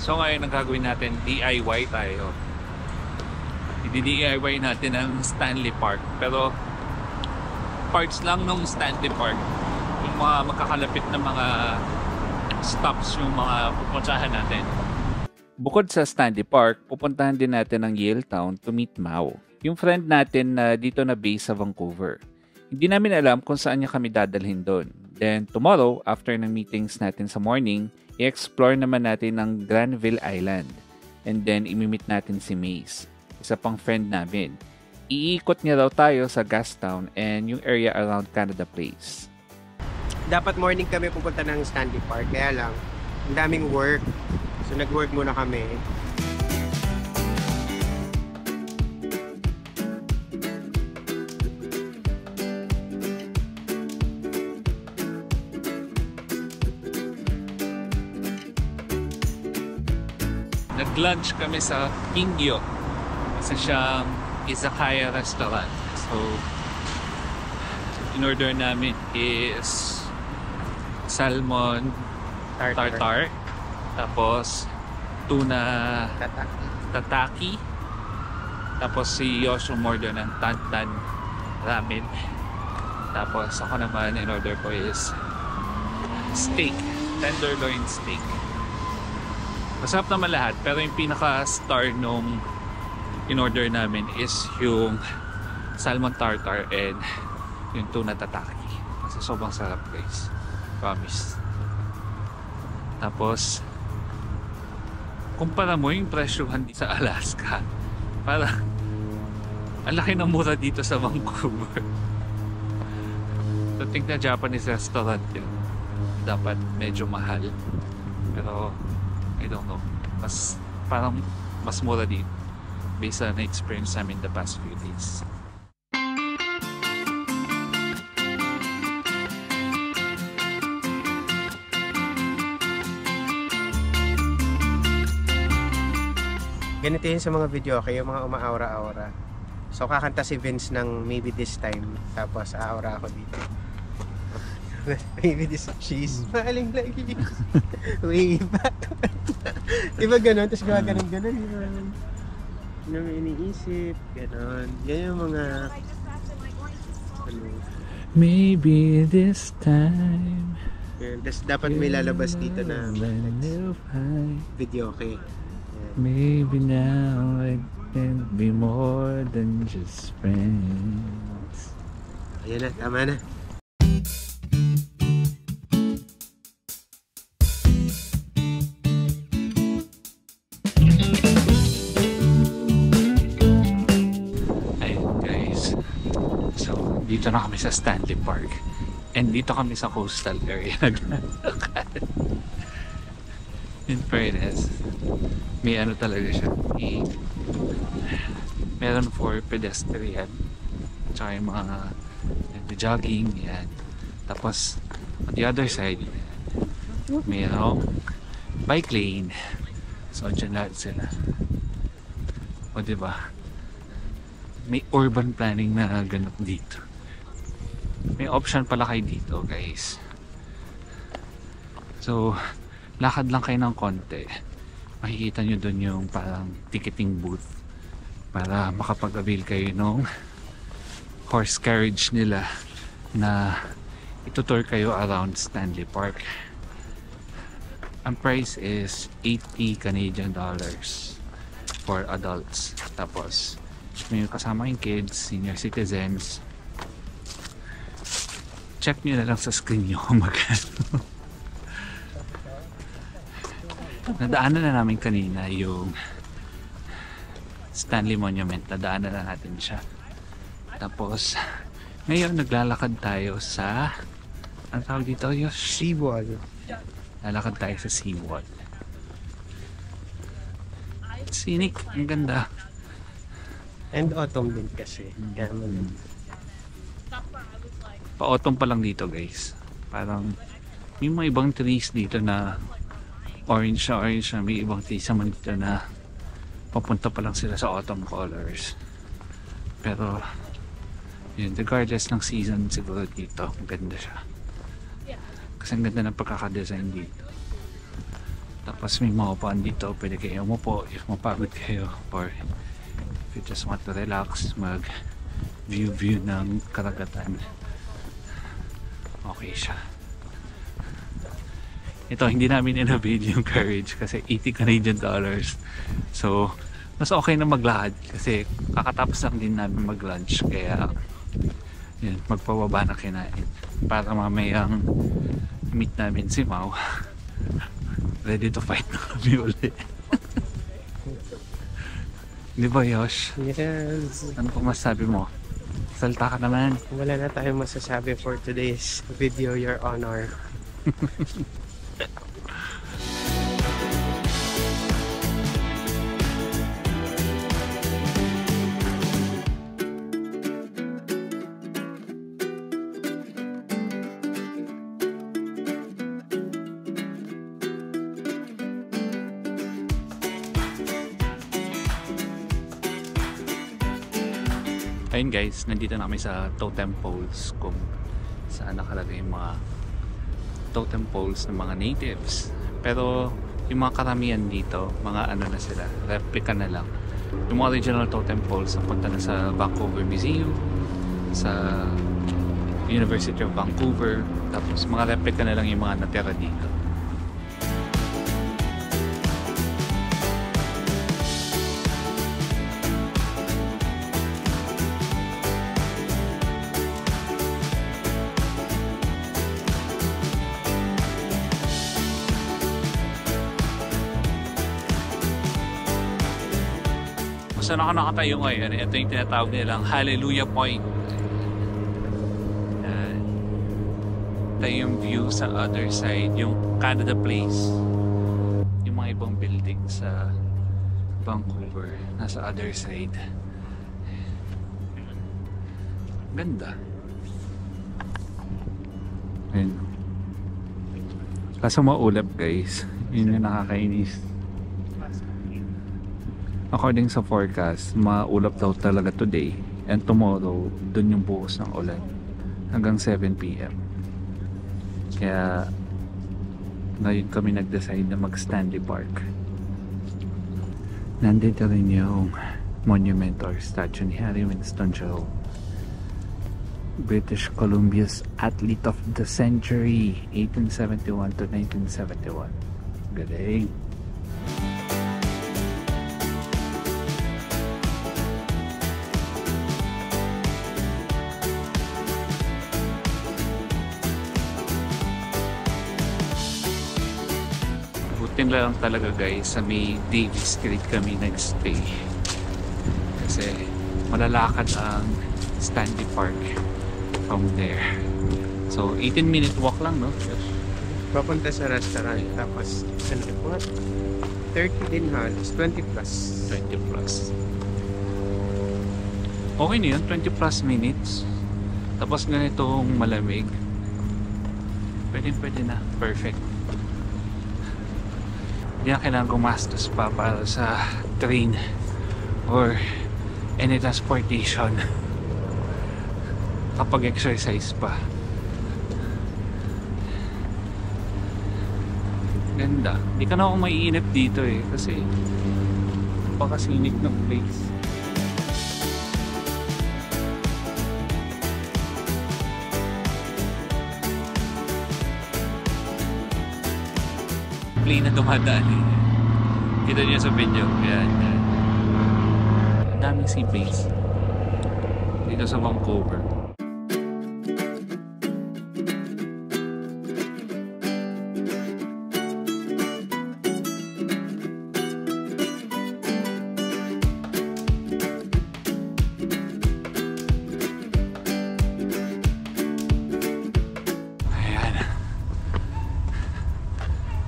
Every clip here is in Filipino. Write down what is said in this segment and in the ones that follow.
So ngayon ang gagawin natin, DIY tayo. I-DIY natin ang Stanley Park. Pero parts lang ng Stanley Park. Yung mga magkakalapit na mga stops yung mga pupuntahan natin. Bukod sa Stanley Park, pupuntahan din natin ang Yaletown to meet Mao, yung friend natin na dito na base sa Vancouver. Hindi namin alam kung saan niya kami dadalhin doon. Then tomorrow, after ng meetings natin sa morning, i-explore naman natin ang Granville Island. And then imimit natin si Mace, isa pang friend namin. Iikot niya daw tayo sa Gastown and yung area around Canada Place. Dapat morning kami pupunta ng Stanley Park, kaya lang, ang daming work. So nag-work muna kami. Nag-lunch kami sa Kingyo. Isa siyang izakaya restaurant. So, in-order namin is salmon tartar. Tapos, tuna tataki. Tapos si Yosh umorder ng tantan ramen. Tapos ako naman in-order ko is steak. Tenderloin steak. Masarap naman lahat. Pero yung pinaka-star nung in-order namin is yung salmon tartar and yung tuna tataki. Kasi sobrang sarap guys. Promise. Tapos kumpara mo yung presyohan sa Alaska, parang ang laki ng mura dito sa Vancouver. So think na Japanese restaurant yun, dapat medyo mahal, pero I don't know, parang mas mura dito based on the experience namin the past few days. Ganito yun sa mga video, kayo mga umaaura-aura. So kakanta si Vince ng Maybe This Time, tapos aura ako dito. Maybe this she's smiling like you. Way back. Diba ganun? Tapos gaganon-ganon yun. Ano may iniisip, ganon. Yan yung mga Maybe this time. Tapos dapat may lalabas dito na video, okay? Maybe now I can be more than just friends. Ayan na, tama na. Ayun guys. So, dito na kami sa Stanley Park. And dito kami sa coastal area. In fairness, may ano talaga siya, meron for pedestrian tsaka yung mga jogging yan. Tapos on the other side mayroong bike lane, so dyan lahat sila. O diba, may urban planning na ganap dito. May option pala kayo dito guys. So lakad lang kayo ng konti, makikita nyo dun yung parang ticketing booth para makapag-avail kayo ng horse carriage nila na itutour kayo around Stanley Park. Ang price is 80 Canadian dollars for adults. Tapos may kasama yung kids, senior citizens. Check nyo na lang sa screen nyo kung magkano. Nadaanan na namin kanina yung Stanley Monument. Nadaanan na natin siya. Tapos ngayon naglalakad tayo sa, ano tawag dito? Yung Seawall. lalakad tayo sa seawall. Scenic, ang ganda. And autumn din kasi. Kaya Pa-autumn pa lang dito guys. Parang may mga ibang trees dito na orange na, may ibang trees naman dito na papunta pa lang sila sa autumn colors. Pero yun, regardless ng season siguro dito, ang ganda siya. Kasi ang ganda ng pagkakadesign dito. Tapos may mga upuan dito, pwede kayo umupo if mapagod kayo, or if you just want to relax, mag view ng karagatan. Okay siya. Ito, hindi namin inabid yung carriage kasi 80 Canadian dollars. So, mas okay na maglakad kasi kakatapos lang din namin mag-lunch. Kaya, yun, magpababa na kinain. Para mamayang meet namin si Mau. Ready to fight na kami ulit. Di ba, Yosh? Yes. Ano pong masasabi mo? Salta ka naman. Wala na tayong masasabi for today's video, Your Honor. Ayun guys, nandito na kami sa totem poles kung saan nakalagay yung mga totem poles ng mga natives. Pero yung mga karamihan dito, mga ano na sila, replica na lang. Yung mga original totem poles napunta na sa Vancouver Museum, sa University of Vancouver, tapos mga replica na lang yung mga natira dito. Saan ako nakatayo ngayon? Ito yung tinatawag nilang Hallelujah Point. Ito yung view sa other side, yung Canada Place. Yung mga ibang building sa Vancouver, nasa other side. Ganda. Ayun. Kaso maulap guys. Yun yung nakakainis. According sa forecast, maulap daw talaga today and tomorrow, dun yung buhos ng ulan hanggang 7 PM. Kaya ngayon kami nag-decide na mag-Stanley Park. Nandito rin yung monument or statue ni Harry Winston Jerome, British Columbia's Athlete of the Century, 1871 to 1971. Galing! Buti lang talaga guys, sa may Davis Street kami nagstay. Kasi malalakad ang Stanley Park from there. So 18-minute walk lang, no? Papunta sa restaurant, tapos ano po? 30 din halos, 20 plus. 20 plus. Okay na yun, 20 plus minutes. Tapos ganitong malamig. Pwede na, perfect. Hindi na kailangan gumastos pa para sa train or any transportation kapag exercise pa. Ganda. Hindi ka na ako maiinip dito eh kasi pakasinig ng place. Plane na dumadaan eh. Kita niyo sa video. Yan. Ang daming seaplanes dito sa Vancouver.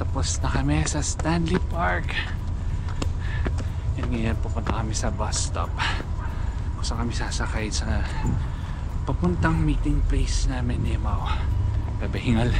Tapos na kami sa Stanley Park. And ngayon pupunta kami sa bus stop kung saan kami sasakay sa papuntang meeting place namin ni Mau. Babahingal.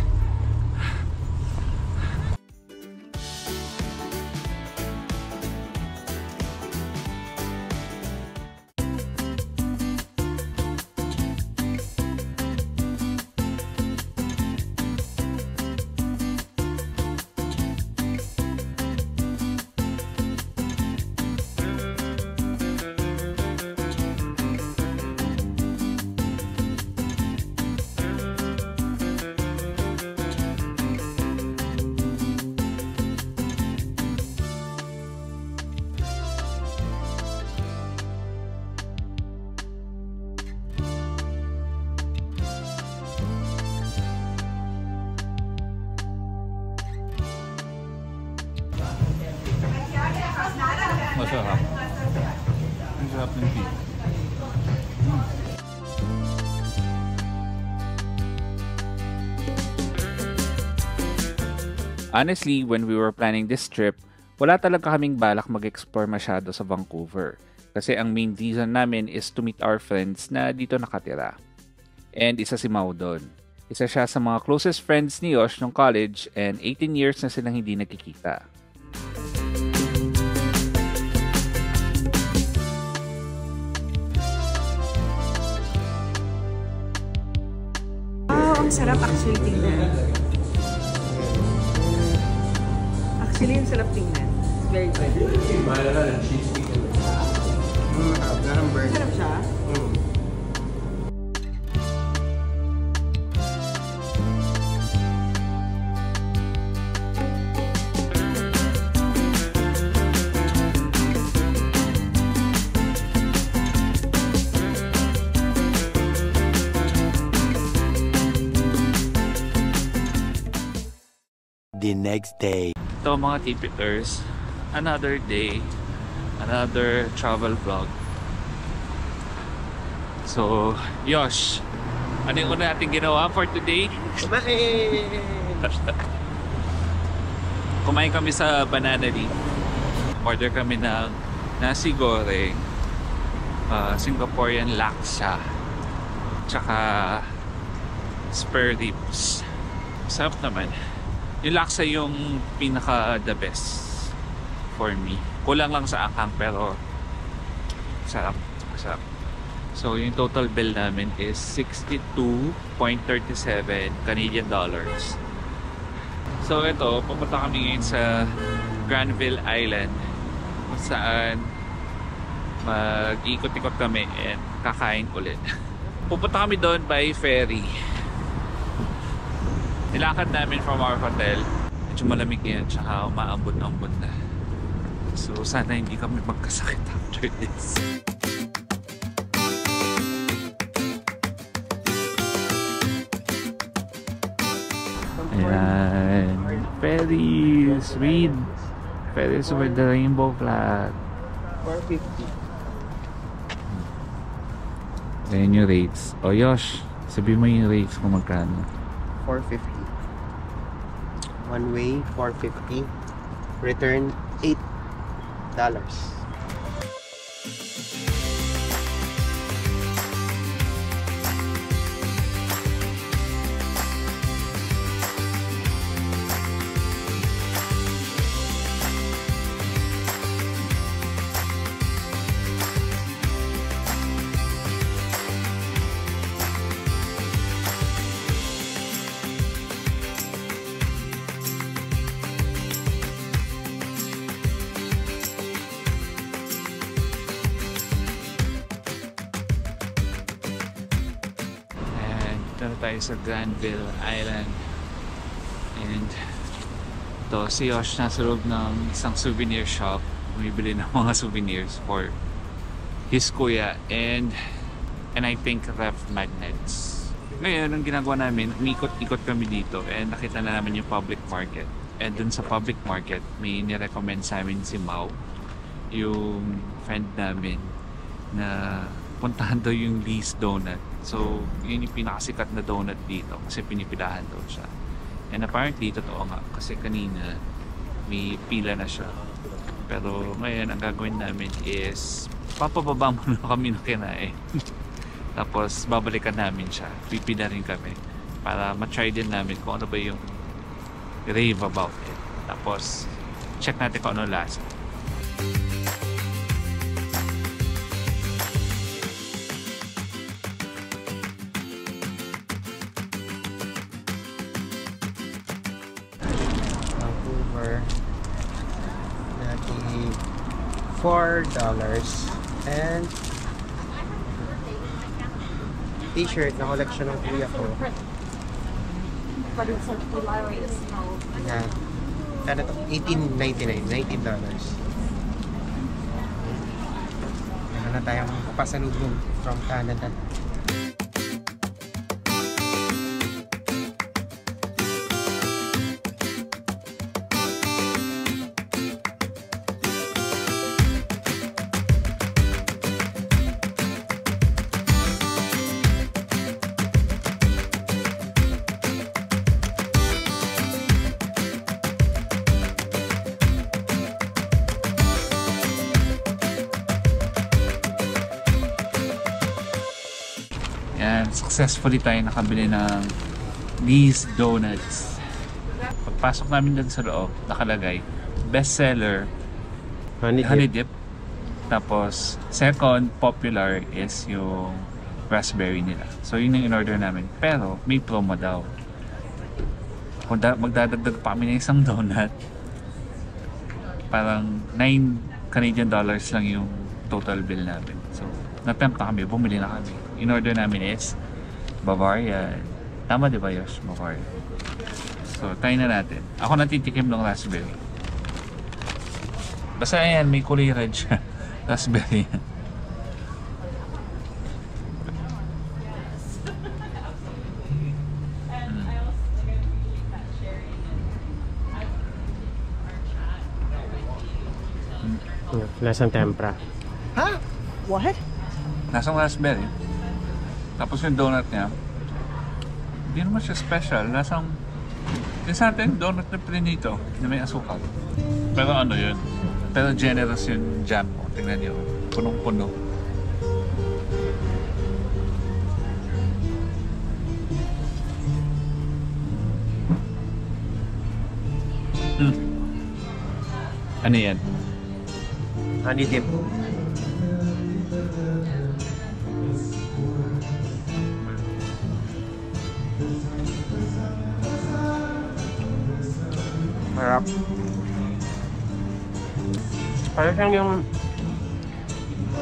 Masarap. Ang sarap ng beef. Honestly, when we were planning this trip, wala talaga kaming balak mag-explore masyado sa Vancouver. Kasi ang main reason namin is to meet our friends na dito nakatira. And isa si Mau doon. Isa siya sa mga closest friends ni Yosh nung college and 18 years na silang hindi nagkikita. Ang sarap actually tingnan. Actually, ang sarap tingnan. It's very good. Sarap siya? The next day. Ito mga tipiters, another day, another travel vlog. So, Yosh, ano yung una natin ginawa for today? Kumain kami sa Banana Leaf. Order kami ng nasi goreng, Singaporean laksa, tsaka spare ribs. Sarap naman. Yung laksa yung pinaka the best for me. Kulang lang sa anghang pero sarap. Sarap. So yung total bill namin is 62.37 Canadian dollars. So ito, pupunta kami ngayon sa Granville Island kung saan mag-ikot-ikot kami and kakain ulit. Pupunta kami doon by ferry. Nilakad namin from our hotel. Medyo malamig yan, tsaka umaambot-ambot na. So sana hindi kami magkasakit after this. Ayan. Ferries. Read. Ferries with the rainbow flag. 450. Ayan yung rates. O Yosh, sabi mo yung rates kung magkano. 450. One way, 450. Return, $8. Dito na tayo sa Granville Island. And ito, si Yosh nasa loob ng isang souvenir shop. Bumibili ng mga souvenirs for his kuya and I think ref magnets. Ngayon, ang ginagawa namin, umikot-ikot kami dito and nakita na namin yung public market. And dun sa public market, may nirecommend sa amin si Mau, yung friend namin, na puntahan daw yung Lee's Donut. So, yun yung pinakasikat na donut dito kasi pinipilahan daw siya. And apparently, totoo nga kasi kanina may pila na siya. Pero ngayon, ang gagawin namin is papababa muna kami na kinain. Tapos, babalikan namin siya. Pipila rin kami para matry din namin kung ano ba yung rave about it. Tapos, check natin kung ano lasa. $4 and t-shirt na collection ng kuya ko. Yeah. Kano to? $18.99. $19. Meron na tayong pasalubong from Canada. successfully tayo nakabili ng these donuts. Pagpasok namin dun sa loob, nakalagay bestseller honey dip. Tapos second popular is yung raspberry nila. So yun yung in-order namin. Pero may promo daw. Kung magdadagdag pa kami ng isang donut, parang 9 Canadian dollars lang yung total bill namin. So natempt na kami, bumili na kami. In-order namin is Bavarian. Tama di ba, Yosh? Bavarian. So try na natin. Ako natitikim ng raspberry. Basta ayan, may kulay red siya. Raspberry. Lasang tempra. Huh? What? Lasang raspberry. Tapos yung donut niya, hindi naman siya special. Lasang, yung sa atin, donut na prinito na may asukal. Pero ano yun? Pero generous yung jam mo. Tingnan nyo. Punong-puno. Ano yan? Honey dip. Harap. Parang siyang yung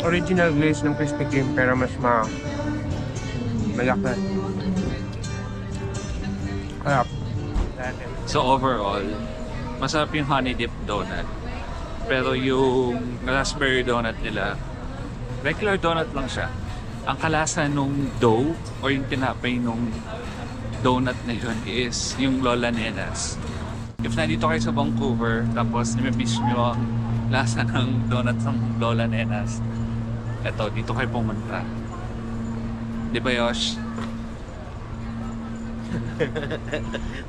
original glaze ng Krispy Kreme pero mas malaki. Harap. So overall, masarap yung honey dip donut. Pero yung raspberry donut nila, regular donut lang siya. Ang kalasa nung dough or yung tinapay nung donut na yun is yung Lola Nenas. If nandito kayo sa Vancouver, tapos nami-miss nyo ang lasa ng donut ng Lola Nenas, eto, dito kayo pumunta. Di ba, Yosh?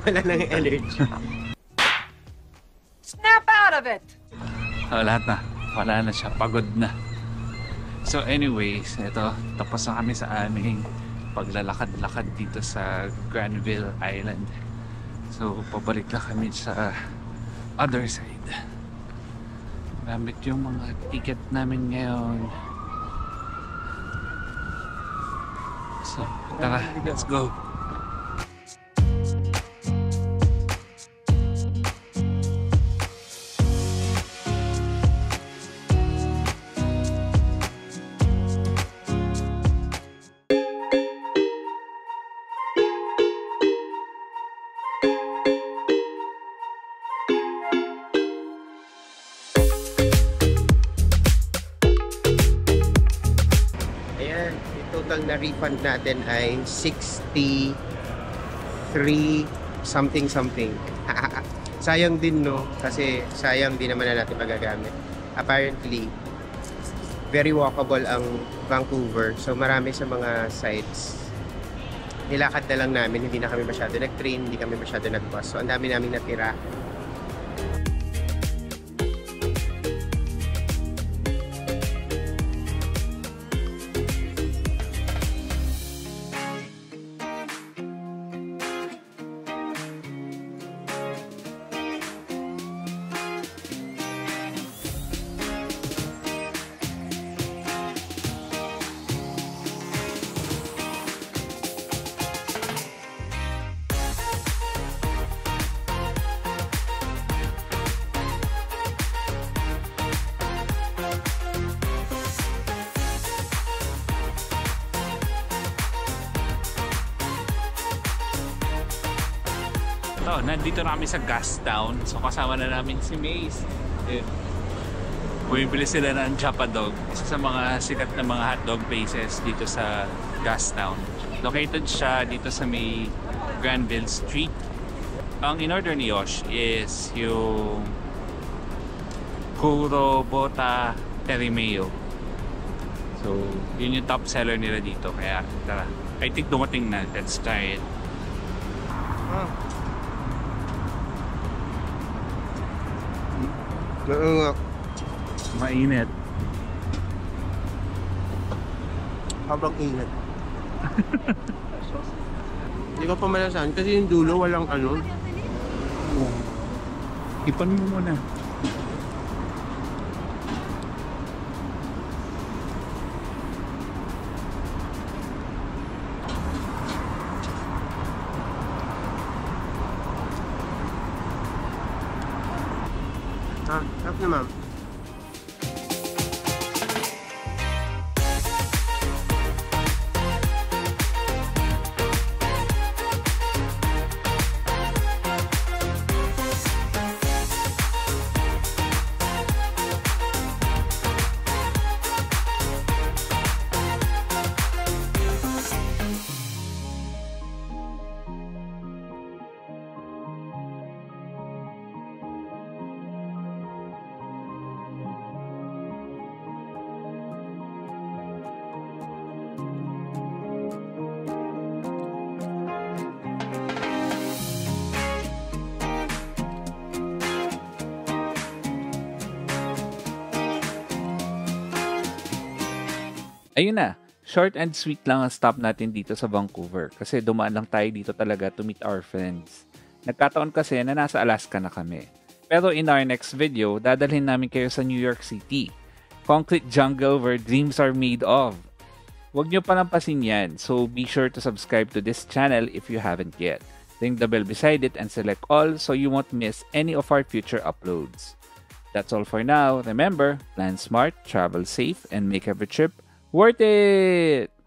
Wala nang allergy. Snap out of it! Lahat na. Wala na siya. Pagod na. So anyways, ito, tapos na kami sa aming paglalakad-lakad dito sa Granville Island. So pabalik na kami sa other side. Gamit yung mga ticket namin ngayon. So, tara, let's go. Total na refund natin ay 63 something. Sayang din, no? Kasi sayang din naman na natin magagamit. Apparently, very walkable ang Vancouver. So marami sa mga sites. Nilakad na lang namin, hindi na kami masyado nag-train, hindi kami masyado nag-bus. So ang dami naming natira. So, nandito na kami sa Gastown. So, kasama na namin si Mace. Bumibili sila ng Japadog. Isa sa mga sikat na mga hotdog places dito sa Gastown. Located siya dito sa may Granville Street. Ang in-order ni Yosh is yung Kuro Bota Terimeo. So, yun yung top seller nila dito. Kaya, tara. I think dumating na. Let's try it. Mainit. Sobrang init. Hindi ko pa malasahan kasi yung dulo walang ano. Ipan mo muna. Sarap na ma'am. Ayun na, short and sweet lang ang stop natin dito sa Vancouver kasi dumaan lang tayo dito talaga to meet our friends. Nagkataon kasi na nasa Alaska na kami. Pero in our next video, dadalhin namin kayo sa New York City. Concrete jungle where dreams are made of. Huwag nyo palampasin yan, so be sure to subscribe to this channel if you haven't yet. Ring the bell beside it and select all so you won't miss any of our future uploads. That's all for now. Remember, plan smart, travel safe, and make every trip worth it!